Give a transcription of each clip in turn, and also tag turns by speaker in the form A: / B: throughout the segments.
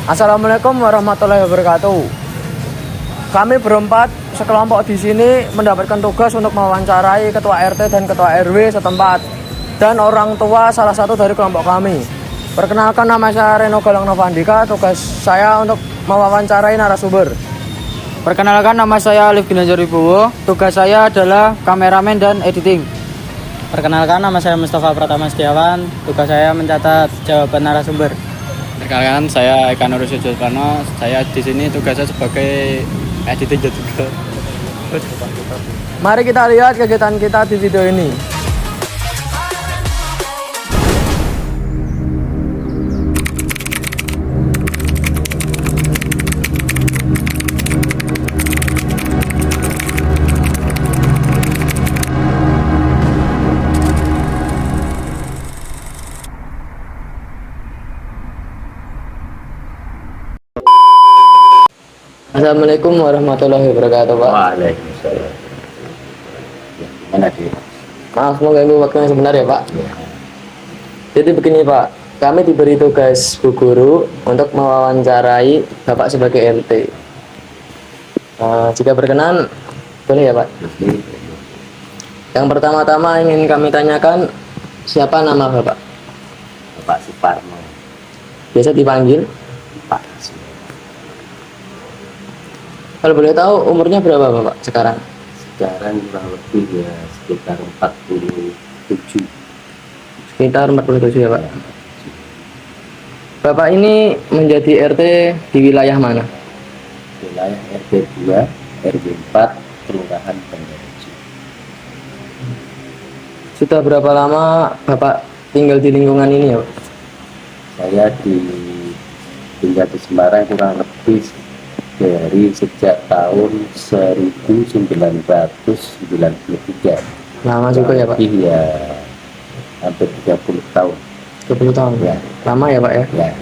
A: Assalamualaikum warahmatullahi wabarakatuh. Kami berempat sekelompok di sini mendapatkan tugas untuk mewawancarai ketua RT dan ketua RW setempat dan orang tua salah satu dari kelompok kami. Perkenalkan, nama saya Reno Galang Novandika. Tugas saya untuk mewawancarai narasumber.
B: Perkenalkan, nama saya Alif Ginanjar Wibowo. Tugas saya adalah kameramen dan editing.
C: Perkenalkan, nama saya Mustafa Pratama Setiawan. Tugas saya mencatat jawaban narasumber.
D: Perkenalkan, saya Eka Nurul Sujatmano. Saya di sini tugasnya sebagai editing juga.
A: Mari kita lihat kegiatan kita di video ini. Assalamualaikum warahmatullahi wabarakatuh, Pak.
E: Waalaikumsalam. Ya, gimana Di?
A: Maaf mengganggu waktunya sebentar ya, Pak. Jadi begini, Pak, kami diberi tugas Bu Guru untuk mewawancarai Bapak sebagai RT. Jika berkenan, boleh ya, Pak? Yang pertama-tama ingin kami tanyakan, siapa nama Bapak?
E: Pak Suparno.
A: Biasa dipanggil?
E: Pak Suparno.
A: Kalau boleh tahu umurnya berapa Bapak sekarang?
E: Sekarang kurang lebih ya sekitar 47.
A: Sekitar 47 ya, Pak. Bapak ini menjadi RT di wilayah mana?
E: Wilayah RT 2, RW 4, Kelurahan Banjarnegara.
A: Sudah berapa lama Bapak tinggal di lingkungan ini ya, Pak?
E: Saya tinggal di Semarang kurang lebih dari sejak tahun 1993.
A: Lama juga ya, Pak?
E: Iya, hampir 30 tahun.
A: 20 tahun
E: Ya.
A: Lama ya, Pak ya?
E: Ya,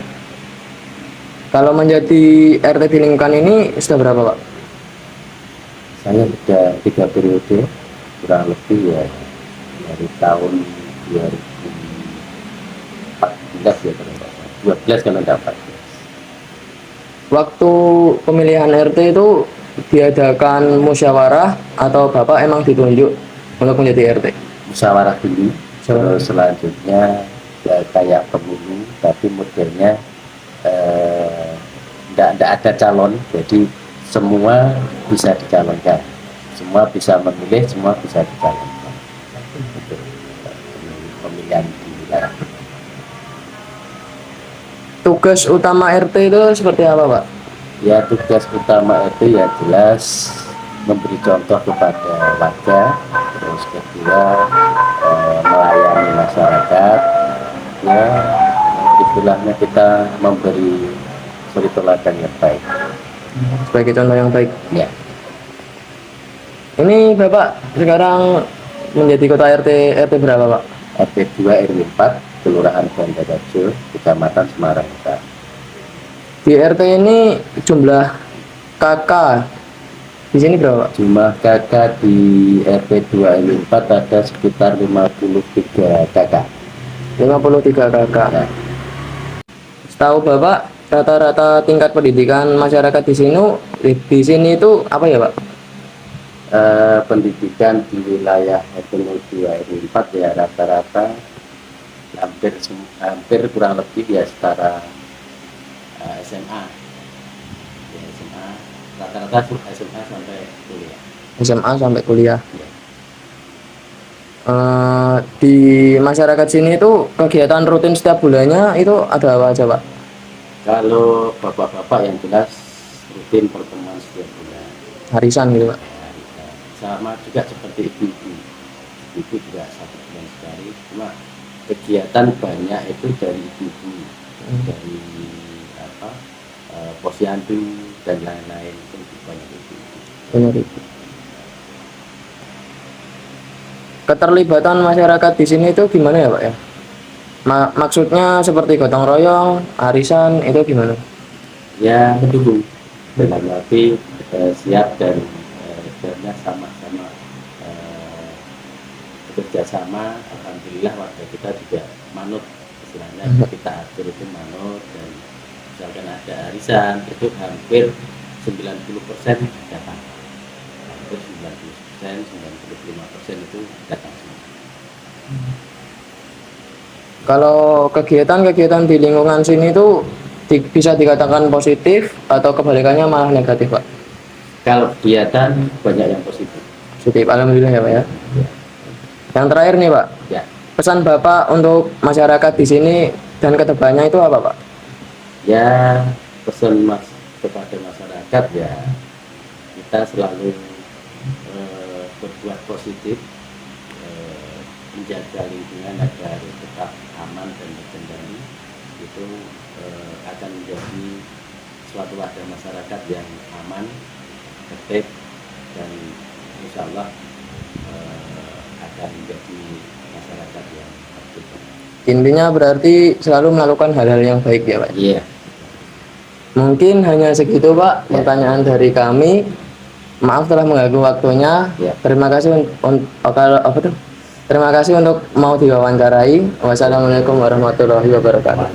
A: Kalau menjadi RT di lingkungan ini sudah berapa, Pak?
E: saya sudah 3 periode kurang lebih ya dari tahun 2014 ya kalau nggak salah. 12 kalau nggak 14.
A: Waktu pemilihan RT itu diadakan musyawarah atau Bapak emang ditunjuk untuk menjadi RT?
E: Musyawarah dulu,
A: Musyawarah.
E: terus selanjutnya ya kayak pemilu tapi modelnya tidak ada calon, jadi semua bisa dicalonkan, semua bisa memilih, semua bisa dicalonkan. Itu pemilihan di wilayah.
A: Tugas utama RT itu seperti apa, Pak?
E: Ya, tugas utama itu ya jelas memberi contoh kepada warga, terus kedua melayani masyarakat, ya istilahnya kita memberi suri teladan yang baik.
A: Sebagai contoh yang baik.
E: Ya,
A: Ini Bapak sekarang menjadi kota RT berapa, Pak?
E: RT 2 RW 4 Kelurahan Banjarnegara, Kecamatan Semarang Utara.
A: Di RT ini jumlah kakak di sini berapa, Pak?
E: Jumlah kakak di RT 2 RW 4 ada sekitar 53 kakak.
A: 53 kakak.
E: Ya.
A: Setahu Bapak, rata-rata tingkat pendidikan masyarakat di sini itu apa ya, Pak?
E: Pendidikan di wilayah RT 2 RW 4 ya rata-rata hampir kurang lebih ya setara SMA. Ya, SMA rata-rata SMA sampai kuliah.
A: SMA sampai kuliah.
E: Ya.
A: Di masyarakat sini itu kegiatan rutin setiap bulannya itu ada apa aja, Pak?
E: Kalau bapak-bapak yang jelas rutin pertemuan setiap bulan.
A: Harisan gitu, Pak.
E: Ya, sama juga seperti ibu-ibu. Ibu juga 1 bulan sekali. Cuma kegiatan banyak itu dari ibu-ibu, dari posyandu dan lain-lain itu banyak itu.
A: Banyak itu. Keterlibatan masyarakat di sini itu gimana ya, Pak ya? Maksudnya seperti gotong royong, arisan itu gimana?
E: Ya mendukung dalam arti siap dan sebenarnya sama-sama bekerja sama. Alhamdulillah warga kita juga manut, istilahnya kita atur itu manut dan misalkan ada arisan itu hampir 90% datang, hampir 90%, 95% itu datang semua.
A: Kalau kegiatan-kegiatan di lingkungan sini itu bisa dikatakan positif atau kebalikannya malah negatif, Pak?
E: Kalau kegiatan banyak yang positif.
A: Positif, alhamdulillah ya, Pak ya.
E: Ya.
A: Yang terakhir nih, Pak,
E: Ya.
A: pesan Bapak untuk masyarakat di sini dan kedepannya itu apa, Pak?
E: Ya, pesan mas kepada masyarakat ya, kita selalu berbuat positif, menjaga lingkungan agar tetap aman dan terkendali, itu akan menjadi suatu wadah masyarakat yang aman, tertib, dan insya Allah akan menjadi masyarakat yang tertib.
A: Intinya berarti selalu melakukan hal-hal yang baik ya, Pak?
E: Iya.
A: Mungkin hanya segitu, Pak,
E: Ya.
A: pertanyaan dari kami. Maaf telah mengganggu waktunya.
E: Ya.
A: Terima kasih Terima kasih untuk mau diwawancarai. Wassalamualaikum warahmatullahi wabarakatuh.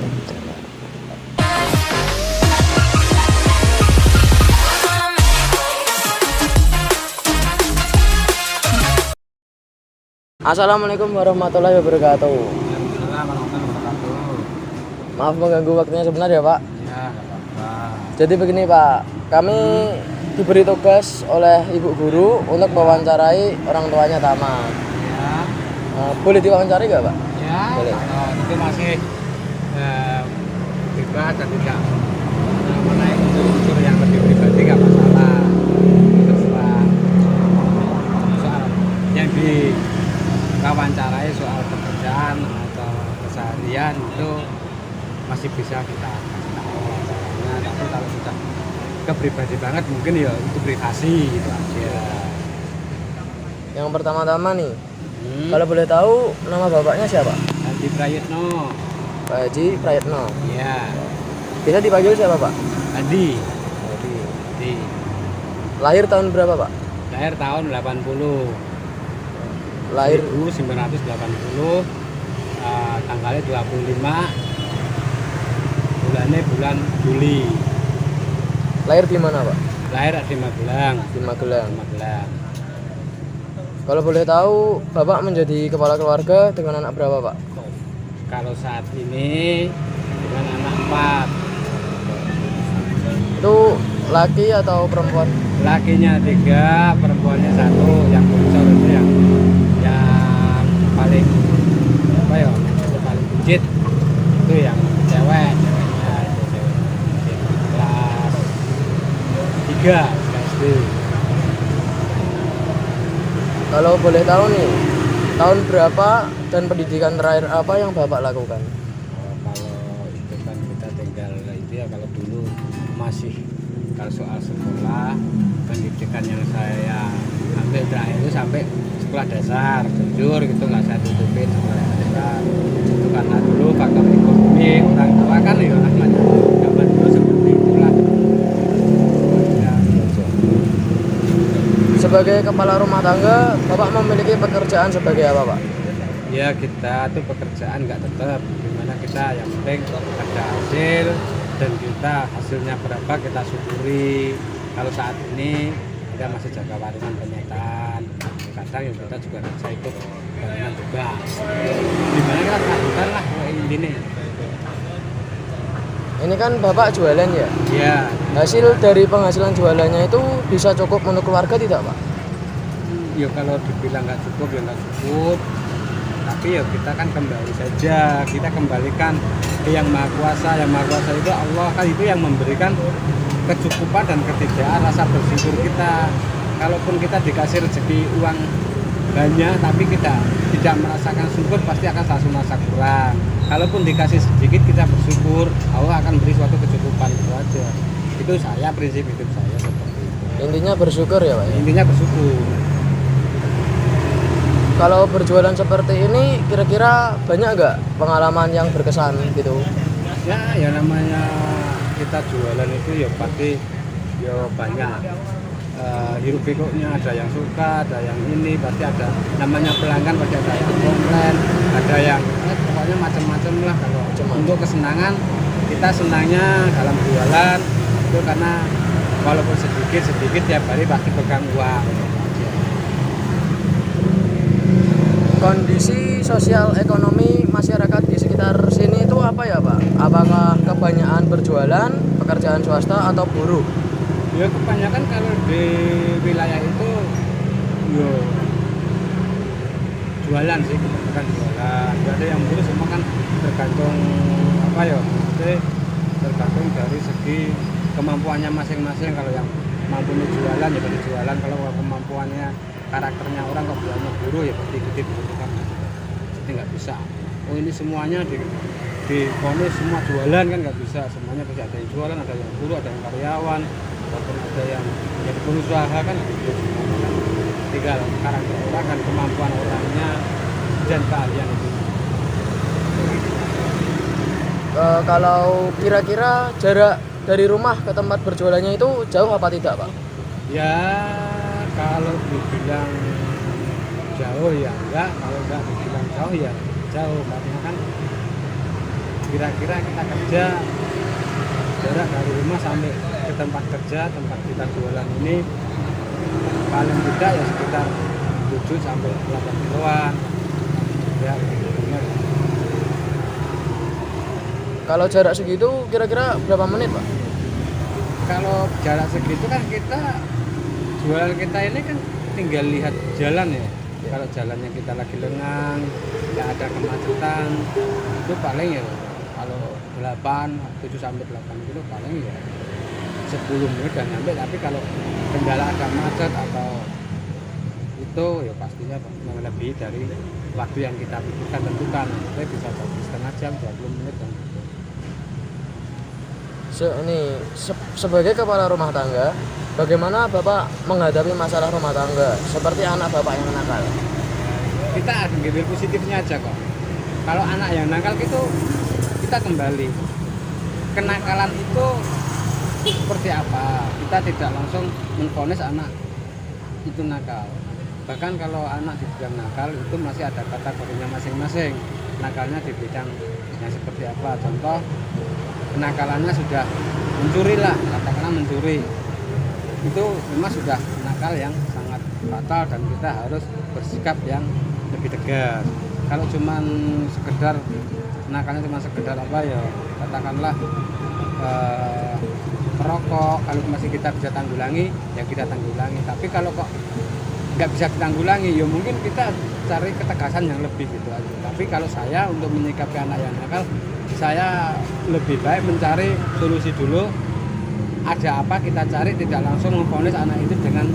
A: Assalamualaikum warahmatullahi wabarakatuh. Maaf mengganggu waktunya sebentar ya, Pak.
C: Ya, nggak apa-apa.
A: Jadi begini, Pak, kami diberi tugas oleh ibu guru untuk mewawancarai orang tuanya Tama.
C: Ya,
A: Boleh diwawancarai nggak, Pak?
C: ya.
A: Boleh.
C: Kalau itu masih bebas dan tidak menaik unsur yang lebih pribadi nggak masalah. Terserah. Soal yang diwawancarai soal pekerjaan atau keseharian itu masih bisa kita kasih tahu wawancaranya. Tapi kalau sudah kepribadi banget mungkin ya itu privasi gitu aja.
A: Yang pertama-tama nih, kalau boleh tahu nama bapaknya siapa?
C: Andi Prayitno.
A: Pak Haji Prayitno.
C: Ya,
A: Bisa dipanggil siapa, Pak?
C: Andi.
A: Haji.
C: Andi.
A: Lahir tahun berapa, Pak?
C: Lahir tahun 80.
A: Lahir
C: 1980. Tanggalnya 25. Bulannya bulan Juli.
A: lahir di mana, Pak?
C: Lahir di Magelang.
A: Di Magelang.
C: Magelang.
A: Kalau boleh tahu, Bapak menjadi kepala keluarga dengan anak berapa, Pak?
C: Kalau saat ini dengan anak 4.
A: Itu laki atau perempuan?
C: Lakinya 3, perempuannya 1. Yang bocor itu yang paling apa ya? Yang paling buncit itu yang cewek. Ceweknya itu cewek kelas 3 SD.
A: Kalau boleh tahu nih, tahun berapa dan pendidikan terakhir apa yang Bapak lakukan?
C: Kalau itu kan kita tinggal itu ya, kalau dulu masih kalau soal sekolah pendidikan yang saya ambil terakhir itu sampai sekolah dasar jujur gitu, nggak saya tutupin sekolah dasar itu karena dulu faktor ekonomi orang tua kan ya namanya zaman dulu seperti itulah ya,
A: Sebagai kepala rumah tangga, Bapak memiliki pekerjaan sebagai apa, Pak?
C: ya kita tuh pekerjaan nggak tetap, dimana kita yang penting ada hasil dan kita hasilnya berapa kita syukuri. Kalau saat ini kita masih jaga waringan penyetan, kadang ya kita juga bisa ikut waringan juga, dimana kita lakukan lah ini.
A: Ini kan Bapak jualan ya?
C: Ya,
A: Hasil dari penghasilan jualannya itu bisa cukup untuk keluarga tidak, Pak?
C: ya kalau dibilang nggak cukup ya nggak cukup, tapi ya kita kan kembali saja, kita kembalikan ke yang maha kuasa. Yang maha kuasa itu Allah kan, itu yang memberikan kecukupan dan ketidakan rasa bersyukur kita. Kalaupun kita dikasih rezeki uang banyak tapi kita tidak merasakan syukur, pasti akan selalu merasa kurang. Kalaupun dikasih sedikit kita bersyukur, Allah akan beri suatu kecukupan, itu aja. Itu saya, prinsip hidup saya seperti itu.
A: Intinya bersyukur ya, Pak? Ya?
C: Intinya bersyukur.
A: Kalau berjualan seperti ini, kira-kira banyak nggak pengalaman yang berkesan gitu?
C: Ya namanya kita jualan itu ya pasti ya banyak hiruk pikuknya, ada yang suka, ada yang ini, pasti ada namanya pelanggan, pasti ada yang komplain, ada yang pokoknya macam-macam lah. Kalau untuk kesenangan kita kita senangnya dalam jualan itu karena walaupun sedikit tiap hari pasti pegang uang.
A: Kondisi sosial ekonomi masyarakat di sekitar sini itu apa ya Pak? Apakah kebanyakan berjualan, pekerjaan swasta atau buruh?
C: Ya kebanyakan kalau di wilayah itu yo jualan sih, bukan jualan. Ada yang buruh semua kan tergantung apa ya? Tergantung dari segi kemampuannya masing-masing. Kalau yang mampu jualan ya berarti jualan, kalau kemampuannya karakternya orang kok jualnya buruh ya berarti ikuti buruh kan. Jadi nggak bisa. Oh ini semuanya di ponis semua jualan kan nggak bisa. Semuanya pasti ada yang jualan, ada yang buruh, ada yang karyawan, walaupun ada yang jadi pengusaha kan gitu. Tinggal karakter orang kan, kemampuan orangnya dan keahlian itu.
A: Kalau kira-kira jarak dari rumah ke tempat berjualannya itu jauh apa tidak Pak?
C: Ya kalau dibilang jauh ya enggak, kalau enggak dibilang jauh ya jauh, karena kan kira-kira kita kerja jarak dari rumah sampai ke tempat kerja, tempat kita jualan ini paling tidak ya sekitar 7 sampai 8 kiloan ya benar.
A: Kalau jarak segitu kira-kira berapa menit Pak?
C: Kalau jarak segitu kan kita jualan kita ini kan tinggal lihat jalan ya. Kalau jalannya kita lagi lengang, nggak ada kemacetan, itu paling ya kalau 7 sampai 8 kilo paling ya 10 menit dan nyampe. Tapi kalau kendala ada macet atau itu ya pastinya melebihi dari waktu yang kita pikirkan tentukan. Kita bisa jadi setengah jam, 20 menit dan gitu.
A: Sebagai kepala rumah tangga, bagaimana Bapak menghadapi masalah rumah tangga seperti anak Bapak yang nakal?
C: Kita ambil positifnya aja kok. Kalau anak yang nakal itu kita kembali. Kenakalan itu seperti apa? Kita tidak langsung menvonis anak itu nakal. Bahkan kalau anak dibilang nakal itu masih ada kategorinya masing-masing. Nakalnya di bidang yang seperti apa? Contoh kenakalannya sudah mencuri lah, katakanlah mencuri. Itu memang sudah nakal yang sangat fatal dan kita harus bersikap yang lebih tegas. Kalau cuman sekedar nakalnya cuma sekedar apa ya, katakanlah merokok, kalau masih kita bisa tanggulangi ya kita tanggulangi. Tapi kalau kok nggak bisa ditanggulangi ya mungkin kita cari ketegasan yang lebih gitu aja. Tapi kalau saya untuk menyikapi anak yang nakal, saya lebih baik mencari solusi dulu. Ada apa kita cari, tidak langsung memvonis anak itu dengan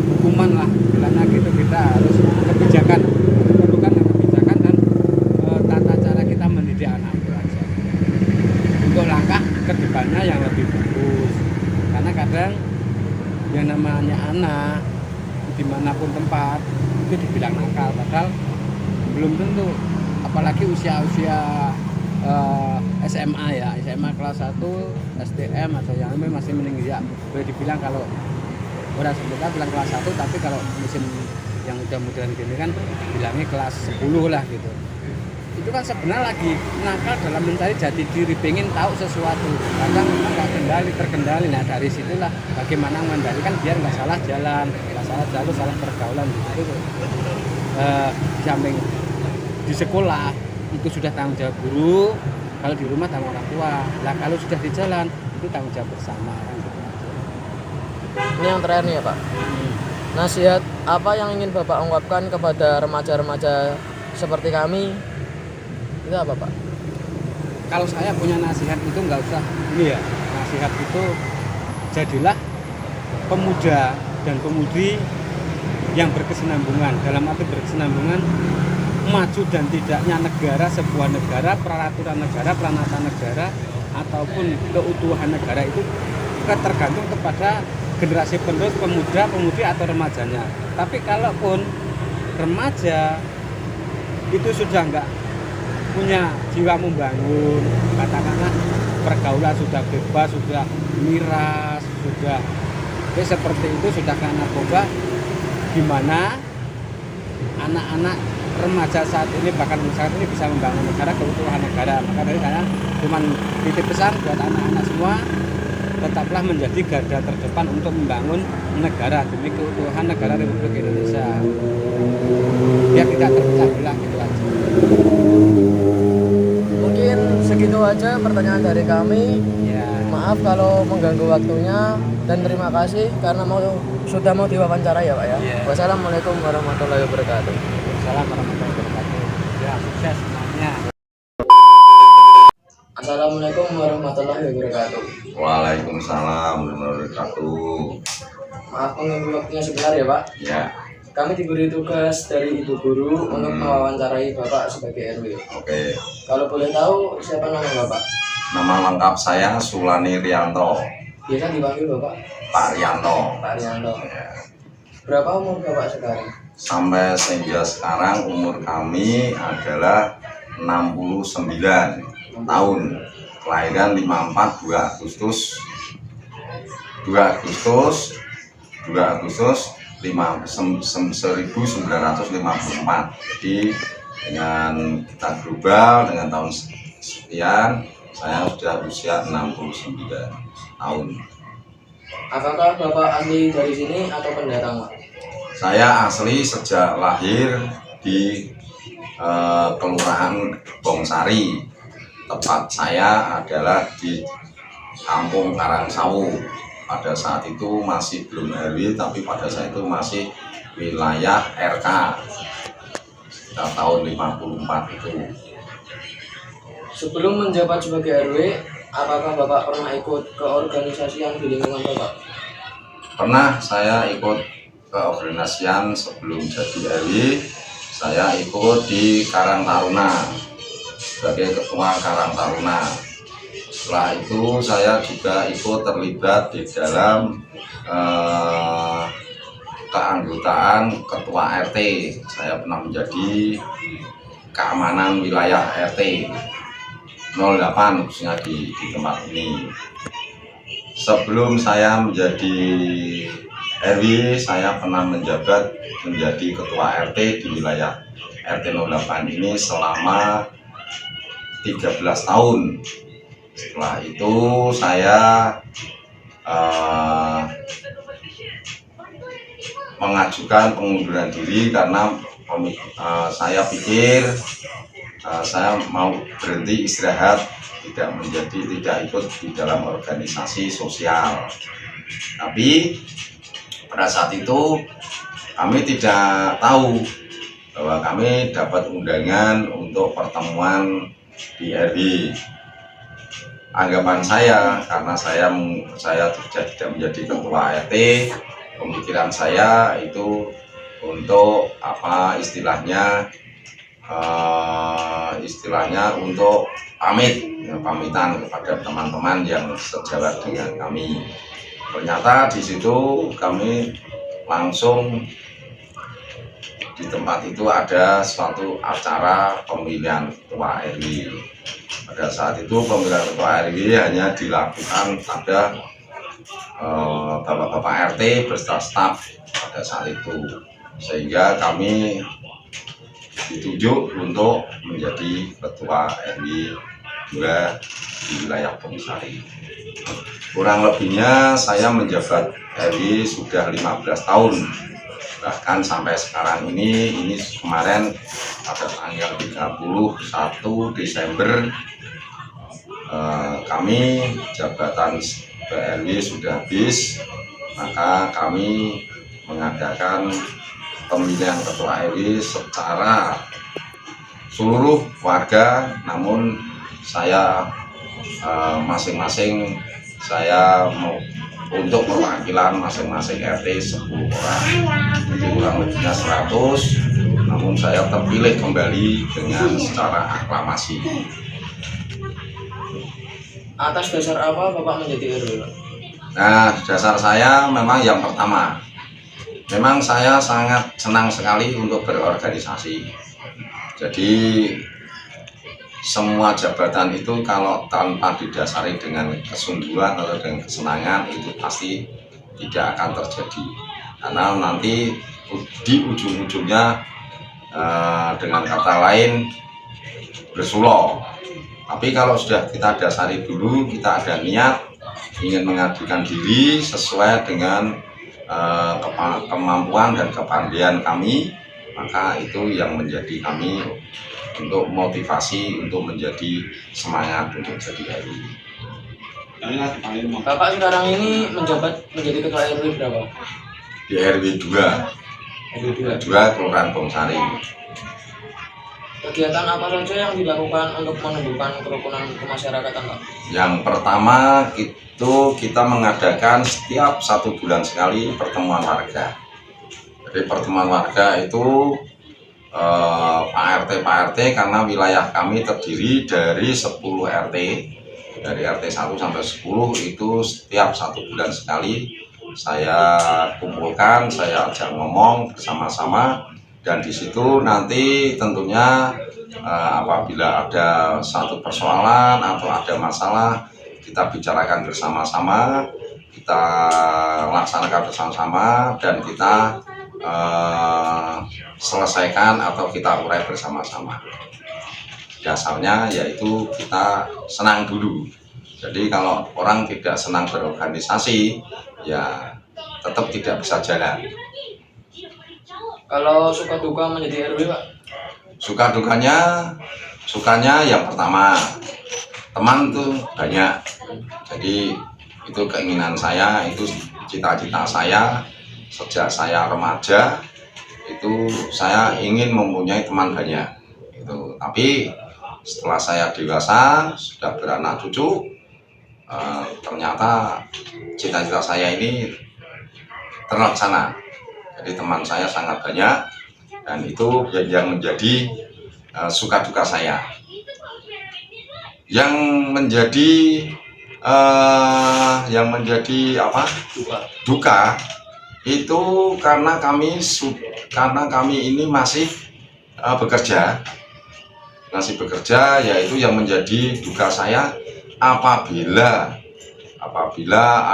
C: hukuman lah. Karena gitu kita harus kebijakan, perlukan kebijakan dan tata cara kita mendidik anak itu aja. Untuk langkah ke depannya yang lebih bagus. Karena kadang yang namanya anak dimanapun tempat itu dibilang nakal, padahal belum tentu. Apalagi usia-usia SMA ya, SMA kelas 1, STM atau yang lain masih meninggi ya. Boleh dibilang kalau udah sebutnya bilang kelas 1, tapi kalau musim yang udah modern gini kan bilangnya kelas 10 lah gitu. Itu kan sebenarnya lagi nakal dalam mencari jati diri, pengen tahu sesuatu. Kadang nggak terkendali. Nah dari situlah bagaimana mengendalikan biar nggak salah jalan, nggak salah jalur, salah pergaulan gitu. Samping di sekolah itu sudah tanggung jawab guru, kalau di rumah tanggung orang tua. Lah kalau sudah di jalan itu tanggung jawab bersama kan gitu.
A: Ini yang terakhir nih ya Pak. Nasihat apa yang ingin Bapak ungkapkan kepada remaja-remaja seperti kami? Itu apa Pak?
C: Kalau saya punya nasihat itu nggak usah ini ya. Nasihat itu jadilah pemuda dan pemudi yang berkesinambungan. Dalam arti berkesinambungan, maju dan tidaknya negara, sebuah negara, peraturan negara, peranata negara ataupun keutuhan negara itu tergantung kepada generasi penerus, pemuda, pemudi atau remajanya. Tapi kalaupun remaja itu sudah enggak punya jiwa membangun, katakanlah pergaulan sudah bebas, sudah miras, sudah seperti itu, sudah kena narkoba, gimana anak-anak remaja saat ini bahkan saat ini bisa membangun negara, keutuhan negara. Maka dari sana cuman titip pesan buat anak-anak semua, tetaplah menjadi garda terdepan untuk membangun negara demi keutuhan negara Republik Indonesia. Biar tidak terpecah belah gitu aja.
A: Mungkin segitu aja pertanyaan dari kami.
C: Ya.
A: Maaf kalau mengganggu waktunya dan terima kasih karena sudah mau diwawancara ya Pak ya.
C: Iya.
A: Wassalamualaikum warahmatullahi wabarakatuh.
C: Waalaikumsalam warahmatullahi wabarakatuh. Ya, sukses semuanya.
A: Assalamualaikum warahmatullahi wabarakatuh.
F: Waalaikumsalam warahmatullahi wabarakatuh.
A: Maaf mengganggu waktunya sebentar ya Pak.
F: Ya,
A: Kami diberi tugas dari Ibu Guru untuk mewawancarai Bapak sebagai RW.
F: oke.
A: Kalau boleh tahu siapa nama Bapak?
F: Nama lengkap saya Sulani Rianto,
A: Biasa dipanggil Bapak
F: Pak Rianto.
A: Pak Rianto.
F: Ya.
A: Berapa umur Bapak sekarang?
F: Sampai sehingga sekarang umur kami adalah 69 tahun. Kelahiran 54 2 Agustus 1954. Jadi dengan kita global dengan tahun sekian saya sudah usia 69 tahun.
A: Apakah Bapak asli dari sini atau pendatang Pak?
F: Saya asli sejak lahir di Kelurahan Bongsari. Tempat saya adalah di Kampung Karangsawu. Pada saat itu masih belum RW, tapi pada saat itu masih wilayah RK. Sekitar tahun 54 itu.
A: Sebelum menjabat sebagai RW, apakah Bapak pernah ikut ke organisasi yang di lingkungan Bapak?
F: Pernah saya ikut ke organisasian sebelum jadi RW. Saya ikut di Karang Taruna sebagai ketua Karang Taruna. Setelah itu saya juga ikut terlibat di dalam keanggotaan ketua RT. Saya pernah menjadi keamanan wilayah RT 08 khususnya di tempat ini. Sebelum saya menjadi RW, saya pernah menjabat menjadi ketua RT di wilayah RT 08 ini selama 13 tahun. Setelah itu saya mengajukan pengunduran diri karena saya pikir saya mau berhenti istirahat, tidak ikut di dalam organisasi sosial. Tapi pada saat itu kami tidak tahu bahwa kami dapat undangan untuk pertemuan di RW. Anggapan saya karena saya tidak menjadi ketua RT, pemikiran saya itu untuk apa istilahnya untuk pamitan kepada teman-teman yang sejalan dengan kami. Ternyata di situ kami langsung di tempat itu ada suatu acara pemilihan ketua RW. Pada saat itu pemilihan ketua RW hanya dilakukan pada bapak-bapak RT beserta staf pada saat itu, sehingga kami ditunjuk untuk menjadi ketua RW 2 di wilayah Bongsari. Kurang lebihnya saya menjabat RW sudah 15 tahun. Bahkan sampai sekarang ini kemarin pada tanggal 31 Desember kami jabatan RW sudah habis, maka kami mengadakan pemilihan ketua RW secara seluruh warga, namun saya masing-masing saya mau untuk perwakilan masing-masing RT 10 orang, jadi kurang lebihnya 100, namun saya terpilih kembali dengan secara aklamasi.
A: Atas dasar apa Bapak menjadi RW?
F: Nah, dasar saya memang yang pertama, memang saya sangat senang sekali untuk berorganisasi. Jadi semua jabatan itu kalau tanpa didasari dengan kesungguhan atau dengan kesenangan itu pasti tidak akan terjadi, karena nanti di ujung-ujungnya dengan kata lain bersulo. Tapi kalau sudah kita dasari dulu, kita ada niat ingin mengajukan diri sesuai dengan kemampuan dan kepandaian kami, maka itu yang menjadi kami untuk motivasi untuk menjadi semangat untuk jadi RW.
A: Bapak sekarang ini menjabat menjadi ketua RW berapa?
F: Di RW 2 Kelurahan Bongsari.
A: Kegiatan apa saja yang dilakukan untuk menumbuhkan kerukunan kemasyarakatan, Pak?
F: Yang pertama itu kita mengadakan setiap 1 bulan sekali pertemuan warga. Jadi pertemuan warga itu Pak RT karena wilayah kami terdiri dari 10 RT. Dari RT 1 sampai 10 itu setiap 1 bulan sekali saya kumpulkan, saya ajak ngomong bersama-sama. Dan di situ nanti tentunya apabila ada satu persoalan atau ada masalah, kita bicarakan bersama-sama, kita laksanakan bersama-sama, dan kita selesaikan atau kita urai bersama-sama. Dasarnya yaitu kita senang dulu. Jadi kalau orang tidak senang berorganisasi, ya tetap tidak bisa jalan.
A: Kalau suka duka menjadi RW, Pak?
F: Suka dukanya, sukanya yang pertama, teman tuh banyak. Jadi itu keinginan saya, itu cita-cita saya sejak saya remaja, itu saya ingin mempunyai teman banyak. Itu. Tapi setelah saya dewasa, sudah beranak cucu, ternyata cita-cita saya ini terlaksana. Jadi teman saya sangat banyak, dan itu yang menjadi suka duka saya. Yang menjadi duka itu karena kami ini masih bekerja, yaitu yang menjadi duka saya apabila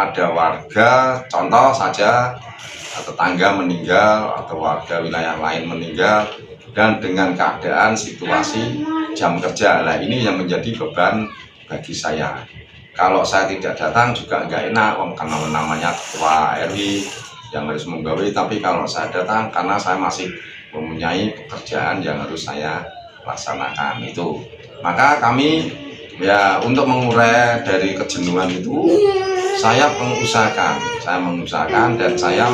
F: ada warga, contoh saja tetangga meninggal atau warga wilayah lain meninggal, dan dengan keadaan situasi jam kerja, lah ini yang menjadi beban bagi saya. Kalau saya tidak datang juga nggak enak, karena namanya ketua RW yang harus menggawe. Tapi kalau saya datang, karena saya masih mempunyai pekerjaan yang harus saya laksanakan itu, maka kami ya untuk mengurai dari kejenuhan itu, saya mengusahakan dan saya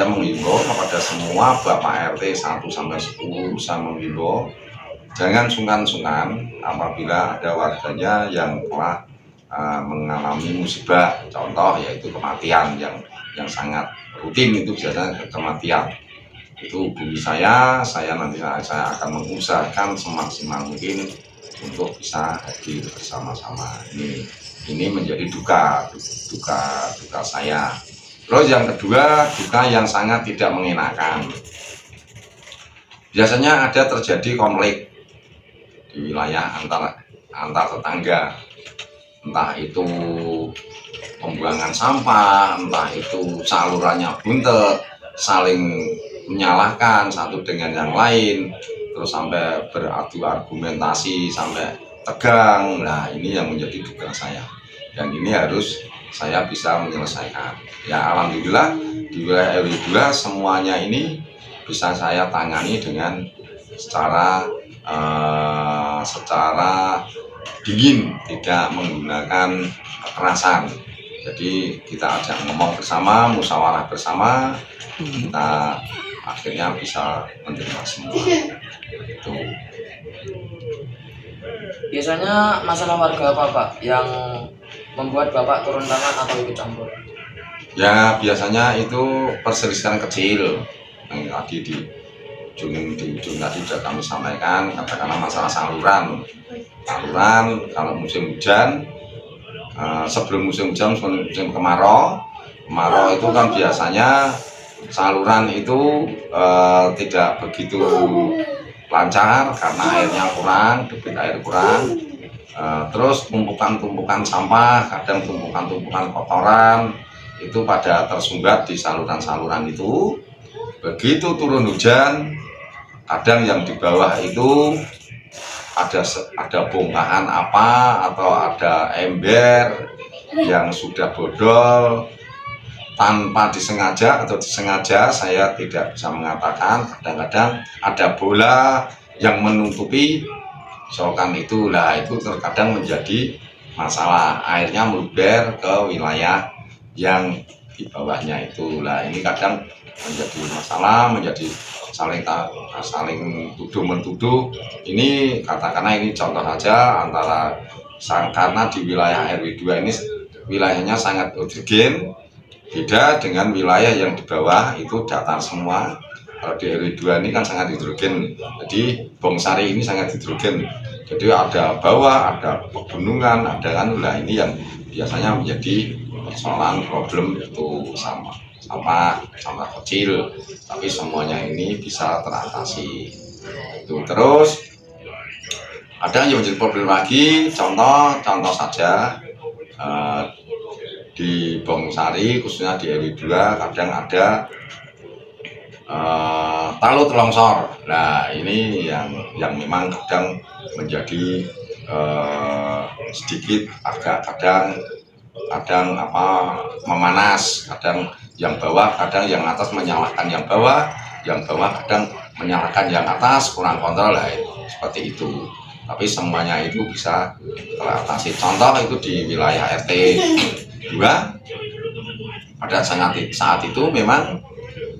F: menghimbau kepada semua Bapak RT 1 sampai 10, saya menghimbau jangan sungkan-sungkan apabila ada warganya yang telah mengalami musibah, contoh yaitu kematian yang sangat rutin, itu biasanya kematian. Itu hubungi saya nanti saya akan mengusahakan semaksimal mungkin untuk bisa hadir bersama-sama. Ini menjadi duka saya. Terus yang kedua, duka yang sangat tidak mengenakan. Biasanya ada terjadi konflik di wilayah antar tetangga, entah itu pembuangan sampah, entah itu salurannya buntet, saling menyalahkan satu dengan yang lain, terus sampai beradu argumentasi sampai tegang. Nah, ini yang menjadi duga saya, dan ini harus saya bisa menyelesaikan. Ya alhamdulillah di wilayah RW 2 semuanya ini bisa saya tangani dengan secara dingin, tidak menggunakan kekerasan. Jadi kita ajak ngomong bersama, musyawarah bersama, kita akhirnya bisa menerima semua. Itu.
A: Biasanya masalah warga apa, Pak, yang membuat Bapak turun tangan atau ikut campur?
F: Ya biasanya itu perselisihan kecil yang tadi di ujung tadi sudah kami sampaikan, katakanlah masalah saluran kalau musim hujan, sebelum musim hujan, musim kemarau itu kan biasanya saluran itu tidak begitu lancar karena airnya kurang, debit air kurang. Terus tumpukan sampah, kadang tumpukan kotoran itu pada tersumbat di saluran-saluran itu. Begitu turun hujan, kadang yang di bawah itu ada bongkahan apa atau ada ember yang sudah bodol tanpa disengaja atau disengaja, saya tidak bisa mengatakan. Kadang-kadang ada bola yang menutupi selokan itu, lah itu terkadang menjadi masalah, airnya meluber ke wilayah yang di bawahnya itu. Lah ini kadang menjadi masalah, menjadi saling tuduh mentuduh. Ini katakanlah ini contoh saja antara karena di wilayah RW 2 ini wilayahnya sangat hidrogen, beda dengan wilayah yang di bawah itu datar semua. Kalau di RW 2 ini kan sangat hidrogen, jadi Bongsari ini sangat hidrogen, jadi ada bawah, ada pegunungan, ada kan. Nah ini yang biasanya menjadi persoalan problem itu sampah kecil, tapi semuanya ini bisa teratasi itu. Terus ada yang menjadi problem lagi, contoh saja di Bongsari khususnya di RW 2 kadang ada talut longsor. Nah ini yang memang kadang menjadi sedikit agak kadang memanas, kadang yang bawah, kadang yang atas menyalahkan yang bawah kadang menyalahkan yang atas, kurang kontrol lah, seperti itu. Tapi semuanya itu bisa teratasi. Contoh itu di wilayah RT 2 pada saat itu memang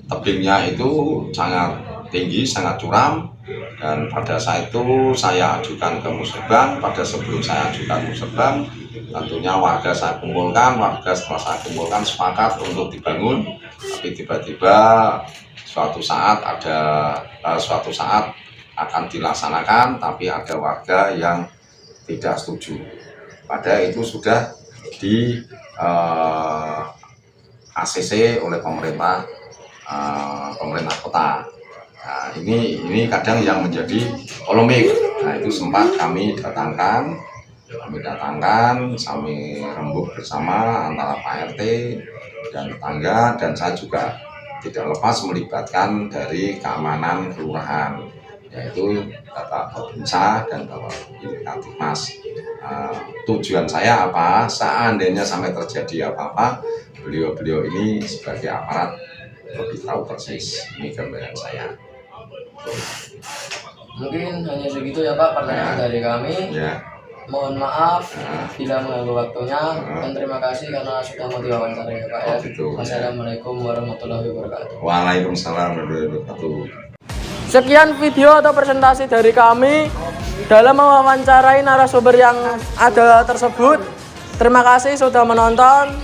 F: tebingnya itu sangat tinggi, sangat curam, dan pada saat itu saya ajukan ke Musebang. Pada sebelum saya ajukan Musebang, tentunya warga saya kumpulkan, setelah saya kumpulkan sepakat untuk dibangun, tapi tiba-tiba suatu saat akan dilaksanakan, tapi ada warga yang tidak setuju. Padahal itu sudah di ACC oleh pemerintah kota. Nah, ini kadang yang menjadi polemik. Nah itu sempat kami datangkan, kami rembuk bersama antara Pak RT dan tetangga, dan saya juga tidak lepas melibatkan dari keamanan kelurahan, yaitu Bapak Babinsa dan Bapak Kapitmas. Tujuan saya apa? Seandainya sampai terjadi apa-apa, beliau ini sebagai aparat lebih tahu persis. Ini gambaran saya.
A: Mungkin hanya segitu ya Pak pertanyaan dari kami.
F: Ya.
A: Mohon maaf bila mengganggu waktunya, dan terima kasih karena sudah mau diwawancarai ya Pak ya. Wassalamualaikum warahmatullahi wabarakatuh.
F: Waalaikumsalam warahmatullahi wabarakatuh.
A: Sekian video atau presentasi dari kami dalam mewawancarai narasumber yang ada tersebut. Terima kasih sudah menonton.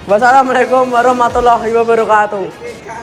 A: Wassalamualaikum warahmatullahi wabarakatuh.